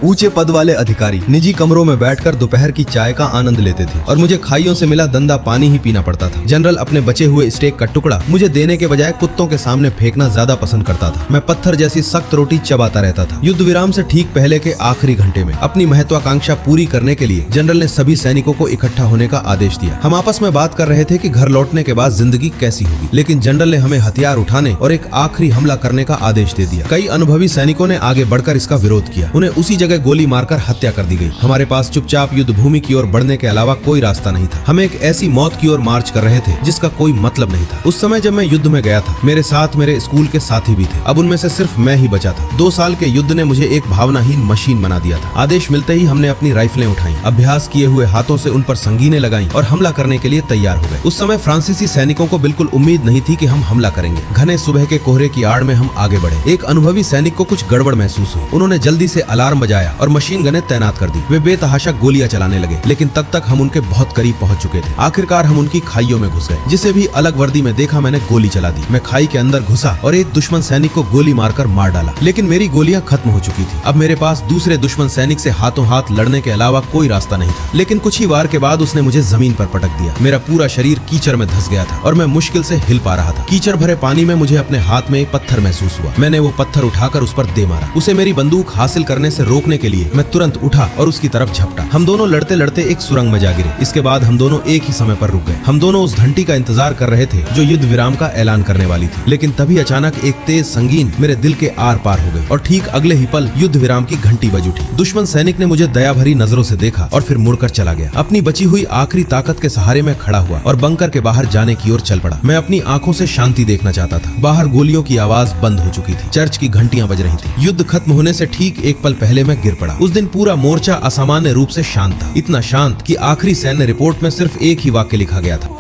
ऊंचे पद वाले अधिकारी निजी कमरों में बैठकर दोपहर की चाय का आनंद लेते थे और मुझे खाइयों से मिला गंदा पानी ही पीना पड़ता था। जनरल अपने बचे हुए स्टेक का टुकड़ा मुझे देने के बजाय कुत्तों के सामने फेंकना ज्यादा पसंद करता था। मैं पत्थर जैसी सख्त रोटी चबाता रहता था। युद्ध विराम से ठीक पहले के आखिरी घंटे में अपनी महत्वाकांक्षा पूरी करने के लिए जनरल ने सभी सैनिकों को इकट्ठा होने का आदेश दिया। हम आपस में बात कर रहे थे कि घर लौटने के बाद जिंदगी कैसी होगी, लेकिन जनरल ने हमें हथियार उठाने और एक आखिरी हमला करने का आदेश दे दिया। कई अनुभवी सैनिकों ने आगे बढ़कर इसका विरोध किया। उन्हें उसी जगह गोली मारकर हत्या कर दी गई। हमारे पास चुपचाप युद्ध भूमि की ओर बढ़ने के अलावा कोई रास्ता नहीं था। हम एक ऐसी मौत की ओर मार्च कर रहे थे जिसका कोई मतलब नहीं था। उस समय जब मैं युद्ध में गया था, मेरे साथ मेरे स्कूल के साथी भी थे। अब उनमें से सिर्फ मैं ही बचा था। 2 साल के युद्ध ने मुझे एक भावनाहीन मशीन बना दिया था। आदेश मिलते ही हमने अपनी राइफलें उठाई, अभ्यास किए हुए हाथों से उन पर संगीनें लगाई और हमला करने के लिए तैयार हो गए। उस समय फ्रांसीसी सैनिकों को बिल्कुल उम्मीद नहीं थी कि हम हमला करेंगे। घने सुबह के कोहरे की आड़ में हम आगे बढ़े। एक अनुभवी सैनिक को कुछ गड़बड़ महसूस हुई। उन्होंने जल्दी से अलार्म बजाया और मशीन गनें तैनात कर दी। वे बेतहाशा गोलियां चलाने लगे, लेकिन तब तक हम उनके बहुत करीब पहुंच चुके थे। आखिरकार हम उनकी खाइयों में घुस गए। जिसे भी अलग वर्दी में देखा मैंने गोली चला दी। मैं खाई के अंदर घुसा और एक दुश्मन सैनिक को गोली मारकर मार डाला, लेकिन मेरी गोलियां खत्म हो चुकी थी। अब मेरे पास दूसरे दुश्मन सैनिक से हाथों हाथ लड़ने के अलावा कोई रास्ता नहीं था। लेकिन कुछ ही वार के बाद उसने मुझे जमीन पर पटक दिया। मेरा पूरा शरीर कीचड़ में धंस गया था और मैं मुश्किल से हिल पा रहा था। कीचड़ भरे पानी में मुझे अपने हाथ में एक पत्थर महसूस हुआ। मैंने वो पत्थर उठाकर उस पर दे मारा। उसे मेरी बंदूक हासिल करने से रोकने के लिए मैं तुरंत उठा और उसकी तरफ झपटा। हम दोनों लड़ते लड़ते एक सुरंग में जा गिरे। इसके बाद हम दोनों एक ही समय पर रुक गए। हम दोनों उस घंटी का इंतजार कर रहे थे जो युद्ध विराम का ऐलान करने वाली थी। लेकिन तभी अचानक एक तेज संगीन मेरे दिल के आर पार हो गई और ठीक अगले ही पल युद्ध विराम की घंटी बज उठी। दुश्मन सैनिक ने मुझे दया भरी नजरों से देखा और फिर मुड़कर चला गया। अपनी बची हुई आखिरी ताकत के सहारे में खड़ा हुआ और बंकर के बाहर जाने की ओर चल पड़ा। मैं अपनी आंखों से शांति देखना चाहता था। बाहर गोलियों की आवाज बंद हो चुकी थी। चर्च की घंटियां बज रही थी। युद्ध खत्म होने से ठीक एक पल पहले मैं गिर पड़ा। उस दिन पूरा मोर्चा असामान्य रूप से शांत था। इतना शांत कि आखिरी सैन्य रिपोर्ट में सिर्फ एक ही वाक्य लिखा गया था।